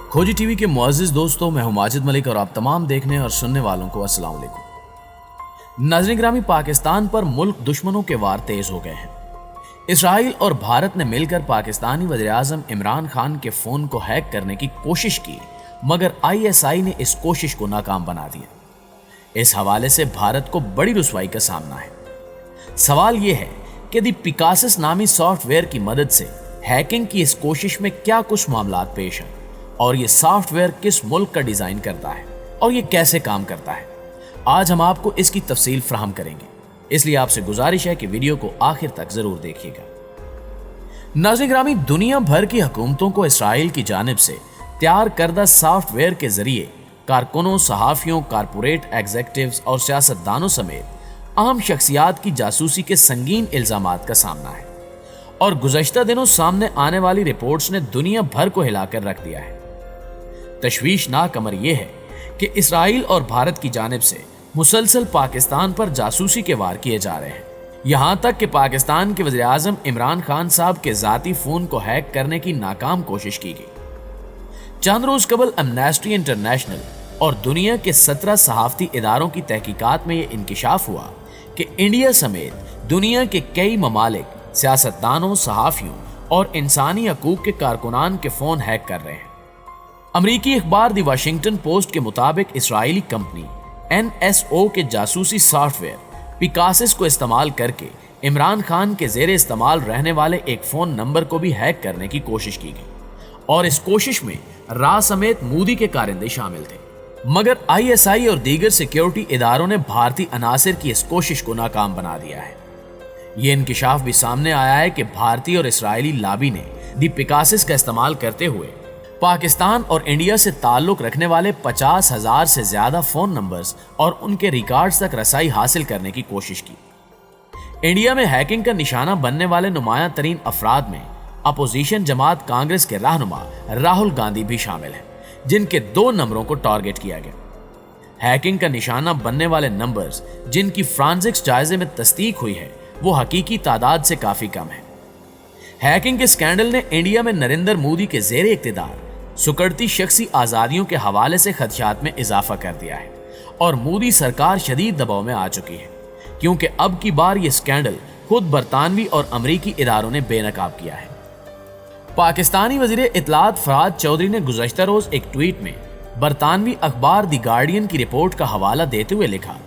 खोजी टीवी के मुअज़्ज़िज़ दोस्तों, मैं हूं माजिद मलिक और आप तमाम देखने और सुनने वालों को अस्सलाम वालेकुम। नाज़रीन ग्रामी, पाकिस्तान पर मुल्क दुश्मनों के वार तेज हो गए हैं। इसराइल और भारत ने मिलकर पाकिस्तानी वज़ीर-ए-आज़म इमरान खान के फोन को हैक करने की कोशिश की, मगर ISI ने इस कोशिश को नाकाम बना दिया। इस हवाले से भारत को बड़ी रुसवाई का सामना है। सवाल यह है कि दी पिकासिस नामी सॉफ्टवेयर की मदद से हैकिंग की इस कोशिश में क्या कुछ मामलात पेश हैं और ये सॉफ्टवेयर किस मुल्क का डिजाइन करता है और ये कैसे काम करता है। आज हम आपको इसकी तफसील फराहम करेंगे, इसलिए आपसे गुजारिश है कि वीडियो को आखिर तक जरूर देखिएगा। नाज़रीन ग्रामी, दुनिया भर की हुकूमतों को इसराइल की जानिब से तैयार करदा सॉफ्टवेयर के जरिए कारकुनों, सहाफियों, कारपोरेट एग्जीक्यूटिव्स और सियासतदानों समेत अहम शख्सियात की जासूसी के संगीन इल्जामात का सामना है और गुज़श्ता दिनों सामने आने वाली रिपोर्ट्स ने दुनिया भर को हिलाकर रख दिया है। तशवीशनाक अमर यह है कि इसराइल और भारत की जानिब से मुसलसल पाकिस्तान पर जासूसी के वार किए जा रहे हैं। यहां तक कि पाकिस्तान के वज़ीर-ए-आज़म इमरान खान साहब के ज़ाती फोन को हैक करने की नाकाम कोशिश की गई। चंद रोज कबल एमनेस्टी इंटरनेशनल और दुनिया के 17 सहाफती इदारों की तहकीकात में यह इंकिशाफ हुआ कि इंडिया समेत दुनिया के कई ममालिक सियासतदानों, सहाफियों और इंसानी हकूक के कारकुनान के फोन हैक कर रहे हैं। अमरीकी अखबार दी वाशिंगटन पोस्ट के मुताबिक इसराइली कंपनी NSO के जासूसी सॉफ्टवेयर पिकासिस को इस्तेमाल करके इमरान खान के ज़ेरे इस्तेमाल रहने वाले एक फोन नंबर को भी हैक करने की कोशिश की गई और इस कोशिश में रा समेत मूदी के कारिंदे शामिल थे, मगर ISI और दीगर सिक्योरिटी इदारों ने भारतीय अनासिर की इस कोशिश को नाकाम बना दिया है। ये इंकिशाफ भी सामने आया है कि भारतीय और इसराइली लाबी ने दी पिकासिस का इस्तेमाल करते हुए पाकिस्तान और इंडिया से ताल्लुक रखने वाले 50,000 से ज्यादा फोन नंबर्स और उनके रिकॉर्ड्स तक रसाई हासिल करने की कोशिश की। इंडिया में हैकिंग का निशाना बनने वाले नुमायां तरीन अफराद में अपोजिशन जमात कांग्रेस के रहनुमा राहुल गांधी भी शामिल हैं, जिनके 2 नंबरों को टारगेट किया गया। हैकिंग का निशाना बनने वाले नंबर्स जिनकी फ्रांसिक्स जायजे में तस्दीक हुई है वो हकीकी तादाद से काफी कम है। हैकिंग के स्कैंडल ने इंडिया में नरेंद्र मोदी के ज़ेरे इक़्तिदार सुकड़ती शख्सी आज़ादियों के हवाले से खदशात में इजाफा कर दिया है और मोदी सरकार शदीद दबाव में आ चुकी है, क्योंकि अब की बार यह स्कैंडल खुद बरतानवी और अमरीकी इदारों ने बेनकाब किया है। पाकिस्तानी वज़ीर इत्तलात फराद चौधरी ने गुज़श्ता रोज एक ट्वीट में बरतानवी अखबार दी गार्डियन की रिपोर्ट का हवाला देते हुए लिखा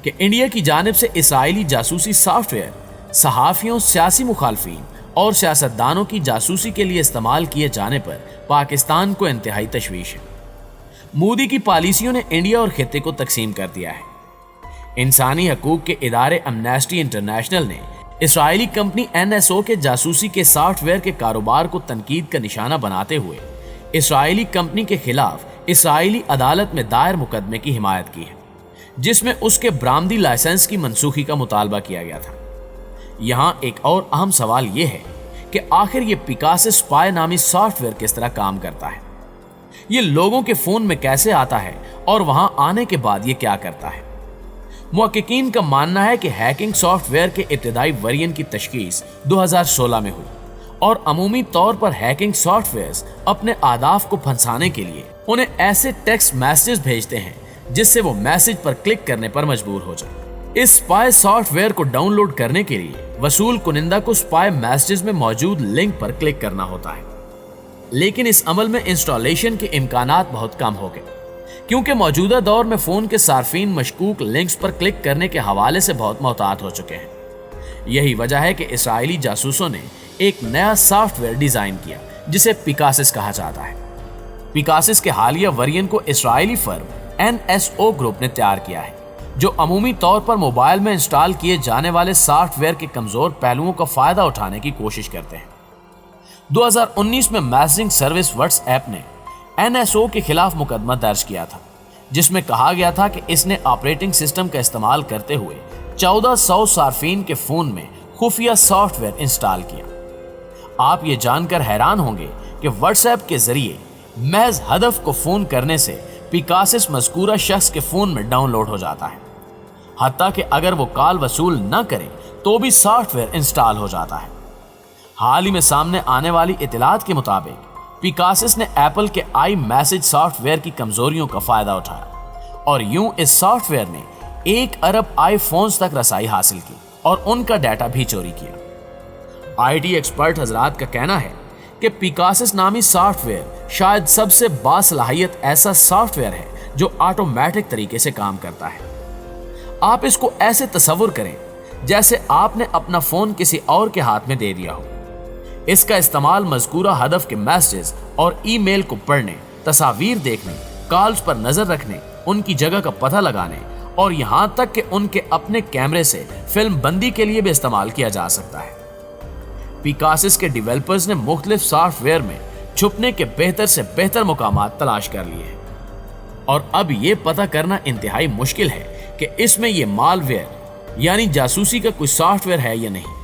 कि इंडिया की जानिब से इसराइली जासूसी सॉफ्टवेयर सहाफियों, सियासी मुखालफीन और सियासतदानों की जासूसी के लिए इस्तेमाल किए जाने पर पाकिस्तान को इंतहाई तशवीश है। मोदी की पॉलिसियों ने इंडिया और खित्ते को तकसीम कर दिया है। इंसानी हकूक के इदारे एमनेस्टी इंटरनेशनल ने इसराइली कंपनी NSO के जासूसी के सॉफ्टवेयर के कारोबार को तनकीद का निशाना बनाते हुए इसराइली कंपनी के खिलाफ इसराइली अदालत में दायर मुकदमे की हिमायत की है, जिसमें उसके बरामदी लाइसेंस की मनसूखी का मुतालबा किया गया था। यहां एक और अहम सवाल यह है कि आखिर ये पिकासिस स्पाई नामी सॉफ्टवेयर किस तरह काम करता है, ये लोगों के फोन में कैसे आता है और वहां आने के बाद ये क्या करता है। मुहक्किकीन का मानना है कि हैकिंग सॉफ्टवेयर के इब्तिदाई वर्जन की तशखीस 2016 में हुई और अमूमी तौर पर हैकिंग सॉफ्टवेयर्स अपने आदाफ को फंसाने के लिए उन्हें ऐसे टेक्स्ट मैसेज भेजते हैं जिससे वो मैसेज पर क्लिक करने पर मजबूर हो जाए। इस स्पाई सॉफ्टवेयर को डाउनलोड करने के लिए वसूल कुनिंदा को स्पाई मैसेज में मौजूद लिंक पर क्लिक करना होता है, लेकिन इस अमल में इंस्टॉलेशन के इम्कानात बहुत कम हो गए, क्योंकि मौजूदा दौर में फोन के सार्फिन मशकूक लिंक्स पर क्लिक करने के हवाले से बहुत मोहतात हो चुके हैं। यही वजह है कि इसराइली जासूसों ने एक नया सॉफ्टवेयर डिजाइन किया जिसे पिकासिस कहा जाता है। पिकासिस के हालिया वर्जन को इसराइली फर्म NSO ग्रुप ने तैयार किया है, जो अमूमी तौर पर मोबाइल में इंस्टॉल किए जाने वाले सॉफ्टवेयर के कमजोर पहलुओं का फायदा उठाने की कोशिश करते हैं। 2019 में मैसेजिंग सर्विस व्हाट्सएप ने NSO के खिलाफ मुकदमा दर्ज किया था, जिसमें कहा गया था कि इसने ऑपरेटिंग सिस्टम का इस्तेमाल करते हुए 1400 सार्फिन के फोन में खुफिया सॉफ्टवेयर इंस्टॉल किया। आप ये जानकर हैरान होंगे कि व्हाट्सएप के जरिए महज हदफ को फोन करने से पिकासिस मज़कूरा शख्स के फोन में डाउनलोड हो जाता है। हत्ता कि अगर वो कॉल वसूल न करे तो भी सॉफ्टवेयर इंस्टॉल हो जाता है। हाल ही में सामने आने वाली इत्तलात के मुताबिक पिकासिस ने एप्पल के आई मैसेज सॉफ्टवेयर की कमजोरियों का फायदा उठाया और यूं इस सॉफ्टवेयर ने 1 अरब आईफोन्स तक रसाई हासिल की और उनका डाटा भी चोरी किया। आईटी एक्सपर्ट हजरात का कहना है कि पिकासिस नामी सॉफ्टवेयर शायद सबसे बासलाहियत ऐसा सॉफ्टवेयर है जो ऑटोमेटिक तरीके से काम करता है। आप इसको ऐसे तसव्वुर करें जैसे आपने अपना फोन किसी और के हाथ में दे दिया हो। इसका इस्तेमाल मज़कूरा हदफ के मैसेजेस और ईमेल को पढ़ने, तस्वीर देखने, कॉल्स पर नजर रखने, उनकी जगह का पता लगाने और यहां तक कि उनके अपने कैमरे से फिल्म बंदी के लिए भी इस्तेमाल किया जा सकता है। पिकासिस के डेवलपर्स ने मुख्तलिफ सॉफ्टवेयर में छुपने के बेहतर से बेहतर मुकामात तलाश कर लिए हैं और अब ये पता करना इंतहाई मुश्किल है कि इसमें यह मालवेयर यानी जासूसी का कोई सॉफ्टवेयर है या नहीं।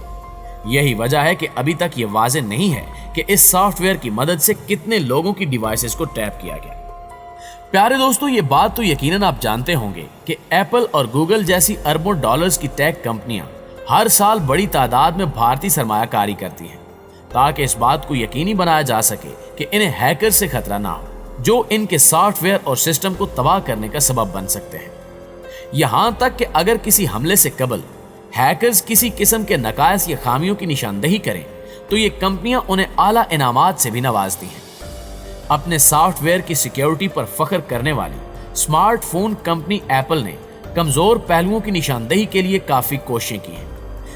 यही वजह है कि अभी तक ये वाज़ेह नहीं है कि इस सॉफ्टवेयर की मदद से कितने लोगों की डिवाइसेस को टैप किया गया। प्यारे दोस्तों, ये बात तो यकीनन आप जानते होंगे कि एप्पल और गूगल जैसी अरबों डॉलर्स की टेक कंपनियां हर साल बड़ी तादाद में भारतीय सरमायाकारी करती हैं ताकि इस बात को यकीनी बनाया जा सके कि इन्हें हैकर से खतरा ना हो जो इनके सॉफ्टवेयर और सिस्टम को तबाह करने का सबब बन सकते हैं। यहां तक कि अगर किसी हमले से कबल हैकर्स किसी किस्म के नकायस या खामियों की निशानदही करें तो ये कंपनियां उन्हें आला इनामात से भी नवाजती हैं। अपने सॉफ्टवेयर की सिक्योरिटी पर फख्र करने वाली स्मार्टफोन कंपनी एप्पल ने कमजोर पहलुओं की निशानदही के लिए काफी कोशिशें की हैं,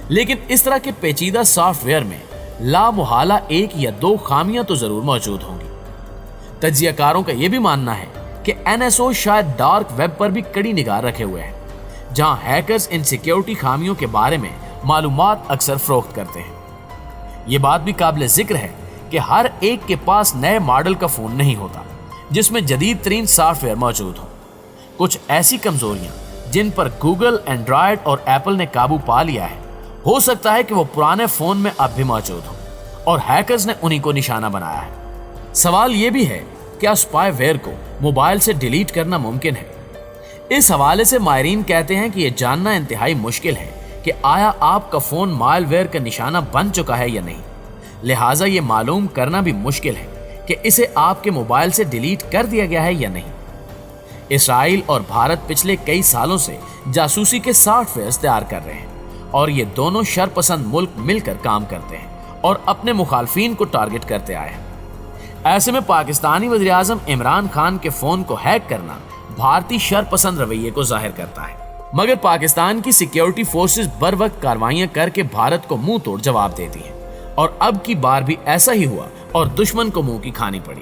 लेकिन इस तरह के पेचीदा सॉफ्टवेयर में लामुहाला 1 या 2 खामियां तो जरूर मौजूद होंगी। तज्जियाकारों का यह भी मानना है कि NSO शायद डार्क वेब पर भी कड़ी निगाह रखे हुए हैं, जहां हैकर्स इन सिक्योरिटी खामियों के बारे में मालूमात अक्सर फरोख्त करते हैं। ये बात भी काबिल जिक्र है कि हर एक के पास नए मॉडल का फोन नहीं होता जिसमें जदीद तरीन सॉफ्टवेयर मौजूद हो। कुछ ऐसी कमजोरियां जिन पर गूगल, एंड्रॉयड और एप्पल ने काबू पा लिया है, हो सकता है कि वो पुराने फोन में अब भी मौजूद हो और हैकर्स ने उन्हीं को निशाना बनाया है। सवाल ये भी है, क्या स्पाईवेयर को मोबाइल से डिलीट करना मुमकिन है? इस हवाले से माहिरीन कहते हैं कि यह जानना इंतहाई मुश्किल है कि आया आपका फोन मालवेयर का निशाना बन चुका है या नहीं। लिहाजा ये मालूम करना भी मुश्किल है कि इसे आपके मोबाइल से डिलीट कर दिया गया है या नहीं। इसराइल और भारत पिछले कई सालों से जासूसी के सॉफ्टवेयर तैयार कर रहे हैं और ये दोनों शरपसंद मुल्क मिलकर काम करते हैं और अपने मुखालफिन को टारगेट करते आए हैं। ऐसे में पाकिस्तानी वज़ीर आज़म इमरान खान के फोन को हैक करना भारतीय शरपसंद रवैये को जाहिर करता है, मगर पाकिस्तान की सिक्योरिटी फोर्सेस बर वक्त कार्रवाइयां करके भारत को मुंह तोड़ जवाब देती हैं और अब की बार भी ऐसा ही हुआ और दुश्मन को मुंह की खानी पड़ी।